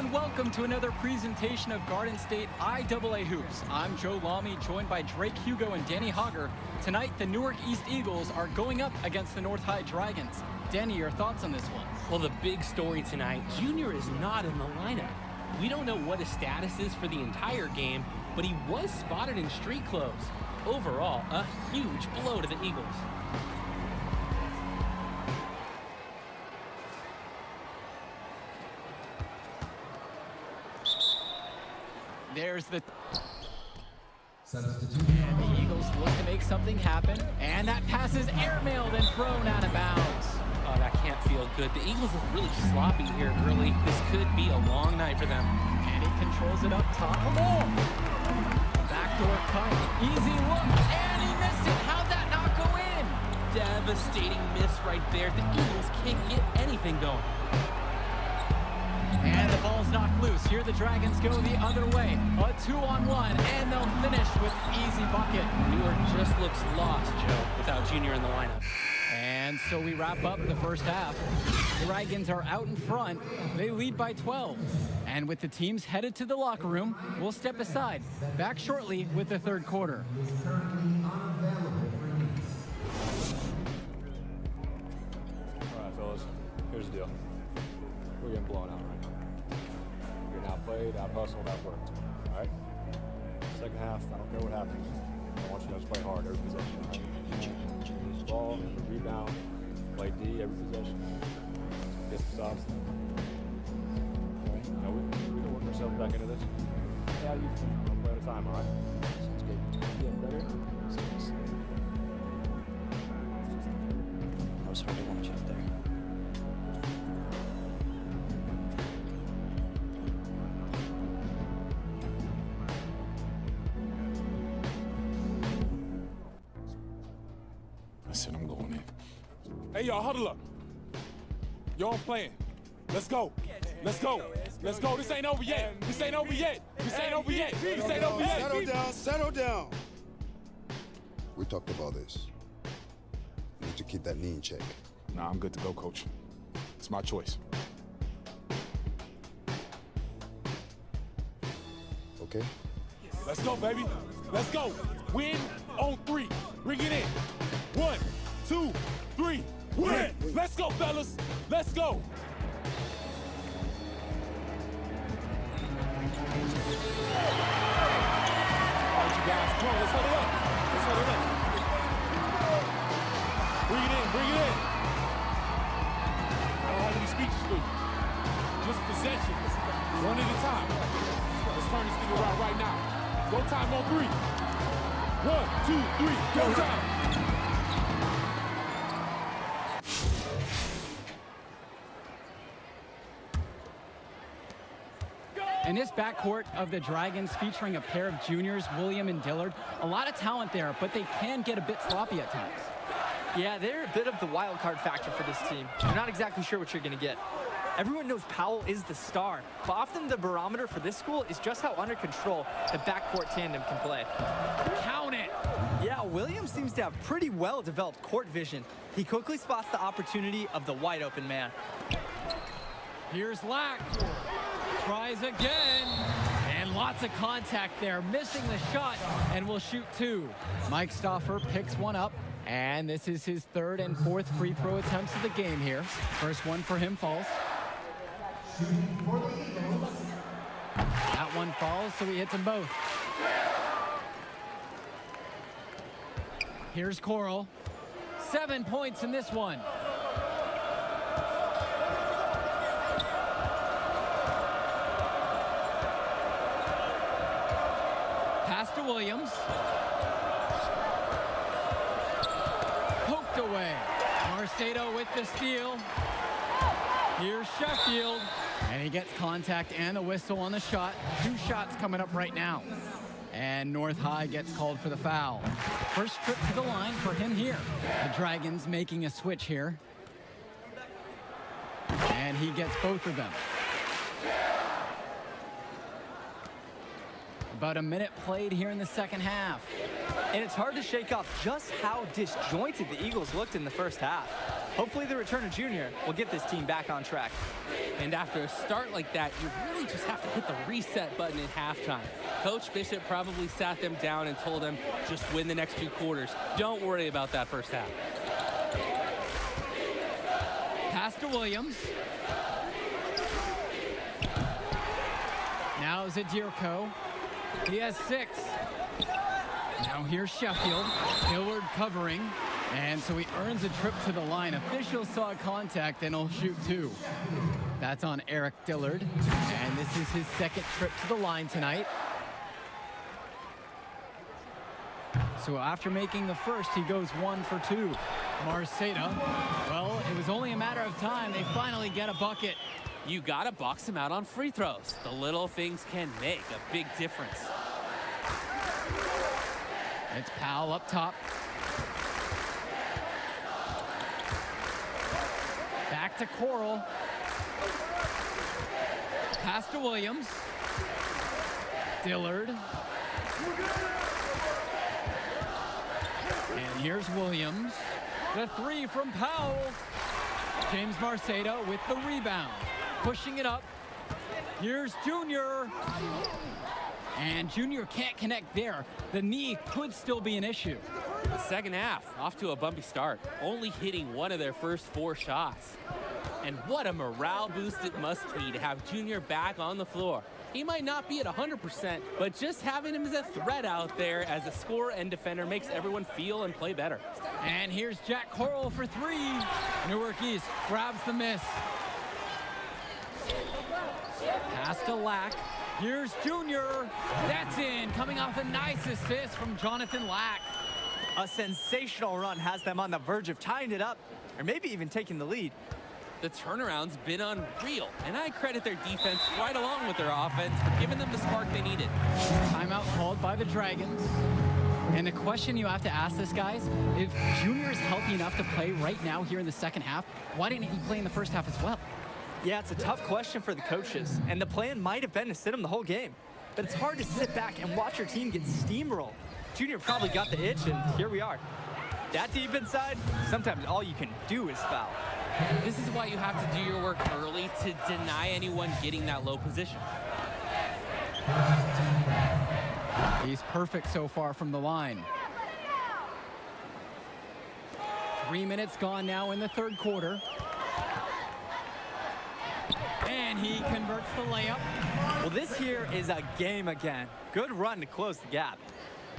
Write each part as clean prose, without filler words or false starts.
and welcome to another presentation of Garden State IAA Hoops. I'm Joe Lamy, joined by Drake Hugo and Danny Hogger. Tonight, the Newark East Eagles are going up against the North High Dragons. Danny, your thoughts on this one? Well, the big story tonight, Junior is not in the lineup. We don't know what his status is for the entire game, but he was spotted in street clothes. Overall, a huge blow to the Eagles. There's the substitute. And the Eagles look to make something happen. And that pass is airmailed and thrown out of bounds. Oh, that can't feel good. The Eagles look really sloppy here early. This could be a long night for them. And he controls it up top. Backdoor cut. Easy look. And he missed it. How'd that not go in? Devastating miss right there. The Eagles can't get anything going. And the ball's knocked loose. Here the Dragons go the other way. A 2-on-1, and they'll finish with easy bucket. Newark just looks lost, Joe, without Junior in the lineup. And so we wrap up the first half. The Dragons are out in front. They lead by 12. And with the teams headed to the locker room, we'll step aside. Back shortly with the third quarter. All right, fellas, here's the deal. We're getting blown out right now. We're getting outplayed, out-hustled, outworked. All right? Second half, I don't care what happens. I want you to just play hard every possession. All right? Lose the ball, every rebound, play D every possession. Get some stops. All right? Now we can work ourselves back into this. Yeah, you one play at a time, all right? Sounds good. Getting better. That was hard to watch out there. I said I'm going in. Hey, y'all, huddle up. Y'all playing. Let's go. Let's go. Let's go. This ain't over yet. This ain't over yet. This ain't over yet. This ain't over yet. Settle down. Settle down. We talked about this. You need to keep that knee in check. Nah, I'm good to go, coach. It's my choice. Okay? Let's go, baby. Let's go. Win on 3. Bring it in. 1, 2, 3. Win. Let's go, fellas. Let's go. All right, you guys, come on, let's huddle up. Let's huddle up. Bring it in. Bring it in. I don't have any speeches for you. Just possessions. One at a time. Let's turn this thing around right now. Go time on 3. 1, 2, 3. Go time. In this backcourt of the Dragons, featuring a pair of juniors, William and Dillard, a lot of talent there, but they can get a bit sloppy at times. Yeah, they're a bit of the wild card factor for this team. You're not exactly sure what you're going to get. Everyone knows Powell is the star, but often the barometer for this school is just how under control the backcourt tandem can play. Count it! Yeah, Williams seems to have pretty well-developed court vision. He quickly spots the opportunity of the wide-open man. Here's Lack. Tries again. And lots of contact there, missing the shot, and will shoot 2. Mike Stauffer picks one up, and this is his third and fourth free throw attempts of the game here. First one for him falls. That one falls, so he hits them both. Here's Coral. 7 points in this one. Pass to Williams. Poked away. Marcedo with the steal. Here's Sheffield. And he gets contact and a whistle on the shot. 2 shots coming up right now. And North High gets called for the foul. First trip to the line for him here. The Dragons making a switch here. And he gets both of them. About a minute played here in the second half. And it's hard to shake off just how disjointed the Eagles looked in the first half. Hopefully the return of Junior will get this team back on track. And after a start like that, you really just have to hit the reset button at halftime. Coach Bishop probably sat them down and told them, just win the next 2 quarters. Don't worry about that first half. Pass to Williams. Now Zadirko. He has 6. Now here's Sheffield. Dillard covering. And so he earns a trip to the line. Officials saw contact and he'll shoot 2. That's on Eric Dillard. And this is his 2nd trip to the line tonight. So after making the first, he goes 1 for 2. Marceda, well, it was only a matter of time. They finally get a bucket. You gotta box him out on free throws. The little things can make a big difference. It's Powell up top. Back to Coral. Pass to Williams. Dillard. And here's Williams. The 3 from Powell. James Marceda with the rebound. Pushing it up. Here's Junior. And Junior can't connect there. The knee could still be an issue. The second half, off to a bumpy start, only hitting 1 of their first 4 shots. And what a morale boost it must be to have Junior back on the floor. He might not be at 100%, but just having him as a threat out there as a scorer and defender makes everyone feel and play better. And here's Jack Coral for 3. Newark East grabs the miss. Pass to Lack. Here's Junior. That's in, coming off a nice assist from Jonathan Lack. A sensational run has them on the verge of tying it up, or maybe even taking the lead. The turnaround's been unreal, and I credit their defense right along with their offense for giving them the spark they needed. Timeout called by the Dragons. And the question you have to ask this, guys, if Junior is healthy enough to play right now here in the second half, why didn't he play in the first half as well? Yeah, it's a tough question for the coaches, and the plan might have been to sit him the whole game. But it's hard to sit back and watch your team get steamrolled. Junior probably got the itch, and here we are. That deep inside, sometimes all you can do is foul. This is why you have to do your work early to deny anyone getting that low position. He's perfect so far from the line. 3 minutes gone now in the third quarter. And he converts the layup. Well, this here is a game again. Good run to close the gap.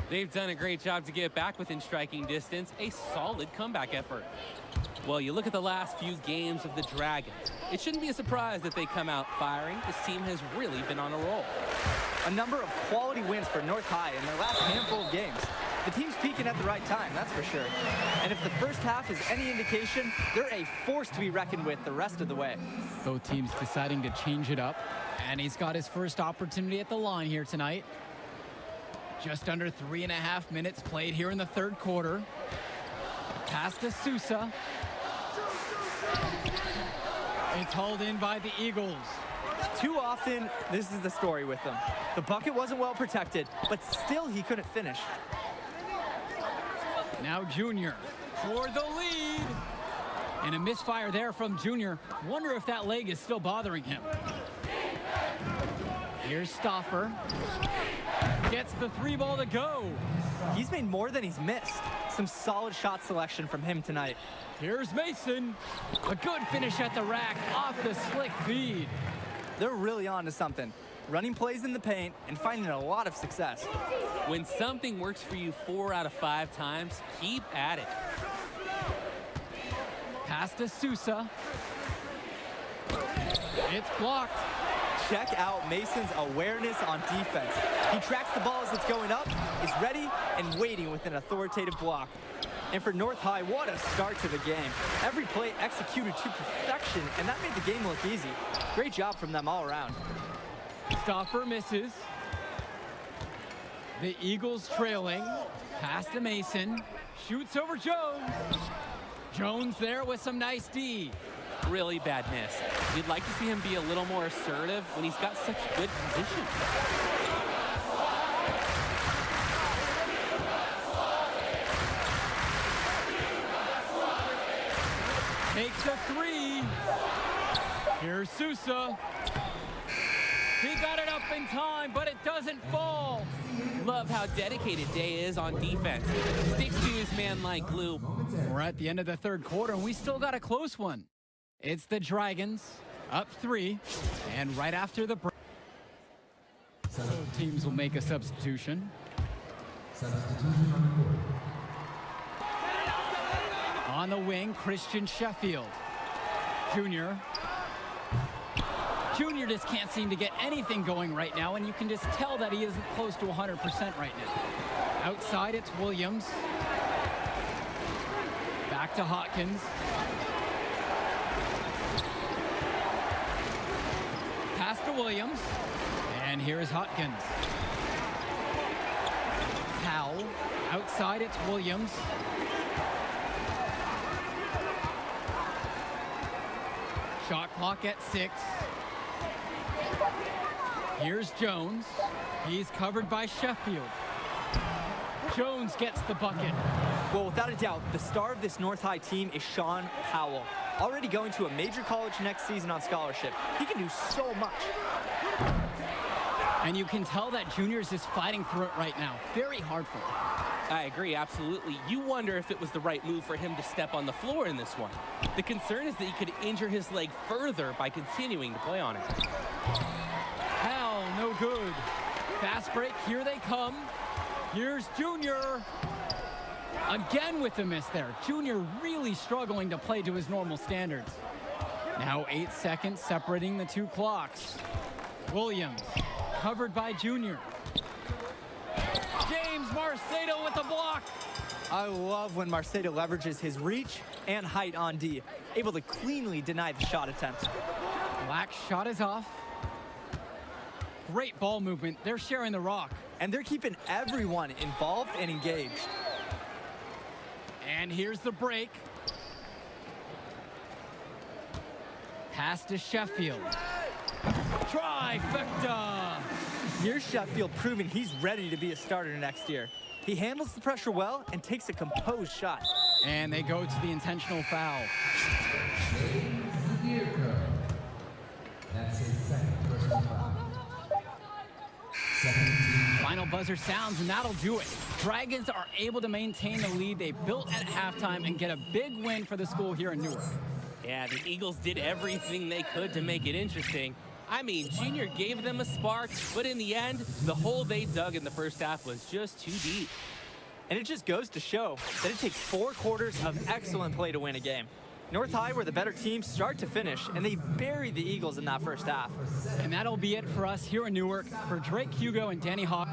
They've done a great job to get back within striking distance, a solid comeback effort. Well, you look at the last few games of the Dragons. It shouldn't be a surprise that they come out firing. This team has really been on a roll. A number of quality wins for North High in their last handful of games. The team's peaking at the right time, that's for sure. And if the first half is any indication, they're a force to be reckoned with the rest of the way. Both teams deciding to change it up. And he's got his first opportunity at the line here tonight. Just under 3.5 minutes played here in the third quarter. Pass to Sousa. It's hauled in by the Eagles. Too often, this is the story with them. The bucket wasn't well protected, but still he couldn't finish. Now Junior for the lead. And a misfire there from Junior. Wonder if that leg is still bothering him. Here's Stauffer. Gets the 3 ball to go. He's made more than he's missed. Some solid shot selection from him tonight. Here's Mason. A good finish at the rack off the slick feed. They're really on to something. Running plays in the paint and finding a lot of success. When something works for you 4 out of 5 times, keep at it. Pass to Sousa. It's blocked. Check out Mason's awareness on defense. He tracks the ball as it's going up, is ready, and waiting with an authoritative block. And for North High, what a start to the game. Every play executed to perfection, and that made the game look easy. Great job from them all around. Stauffer misses. The Eagles trailing. Pass to Mason. Shoots over Jones. Jones there with some nice D. Really bad miss. You'd like to see him be a little more assertive when he's got such good position. Takes a three. Here's Sousa. He got it up in time, but it doesn't fall. Love how dedicated Day is on defense. Sticks to his man like glue. We're at the end of the third quarter, and we still got a close one. It's the Dragons, up 3, and right after the break, both teams will make a substitution. On the wing, Christian Sheffield. Junior just can't seem to get anything going right now, and you can just tell that he isn't close to 100% right now. Outside, it's Williams. Back to Hawkins. Pass to Williams. And here's Hawkins. Powell. Outside, it's Williams. Shot clock at 6. Here's Jones. He's covered by Sheffield. Jones gets the bucket. Well, without a doubt, the star of this North High team is Sean Powell. Already going to a major college next season on scholarship. He can do so much. And you can tell that Junior's just fighting through it right now. Very hard for him. I agree, absolutely. You wonder if it was the right move for him to step on the floor in this one. The concern is that he could injure his leg further by continuing to play on it. Hell, no good. Fast break, here they come. Here's Junior. Again with the miss there. Junior really struggling to play to his normal standards. Now 8 seconds separating the two clocks. Williams, covered by Junior. James Marcedo with the block. I love when Marcedo leverages his reach and height on D, able to cleanly deny the shot attempt. Black's shot is off. Great ball movement. They're sharing the rock. And they're keeping everyone involved and engaged. And here's the break. Pass to Sheffield. Trifecta. Here's Sheffield proving he's ready to be a starter next year. He handles the pressure well and takes a composed shot. And they go to the intentional foul. That's his second personal foul. Final buzzer sounds, and that'll do it. Dragons are able to maintain the lead they built at halftime and get a big win for the school here in Newark. Yeah, the Eagles did everything they could to make it interesting. I mean, Junior gave them a spark, but in the end, the hole they dug in the first half was just too deep. And it just goes to show that it takes 4 quarters of excellent play to win a game. North High were the better team start to finish, and they buried the Eagles in that first half. And that'll be it for us here in Newark. For Drake Hugo and Danny Hawk.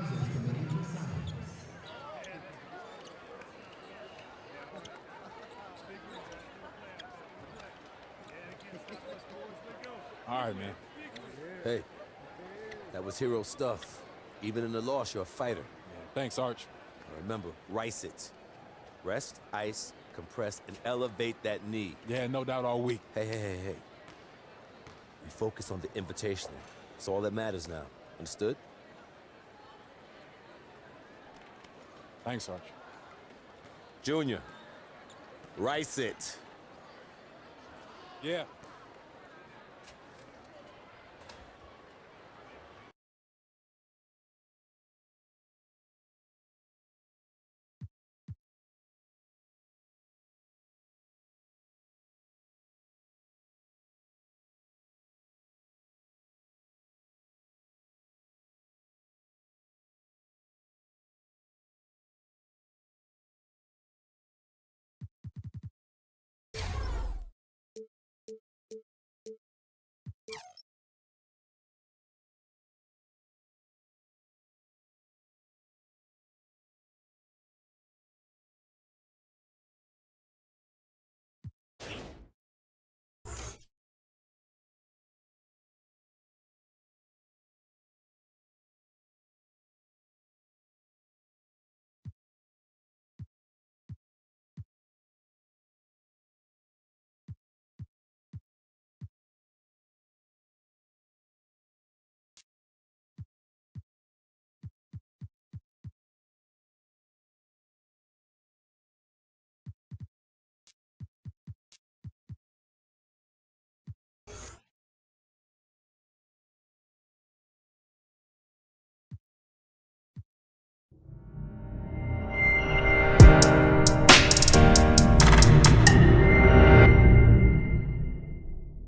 All right, man. Hey, that was hero stuff. Even in the loss, you're a fighter. Thanks, Arch. Remember, rice it. Rest, ice, compress, and elevate that knee. Yeah, no doubt all week. Hey. We focus on the invitation. That's all that matters now. Understood? Thanks, Arch. Junior, rice it. Yeah.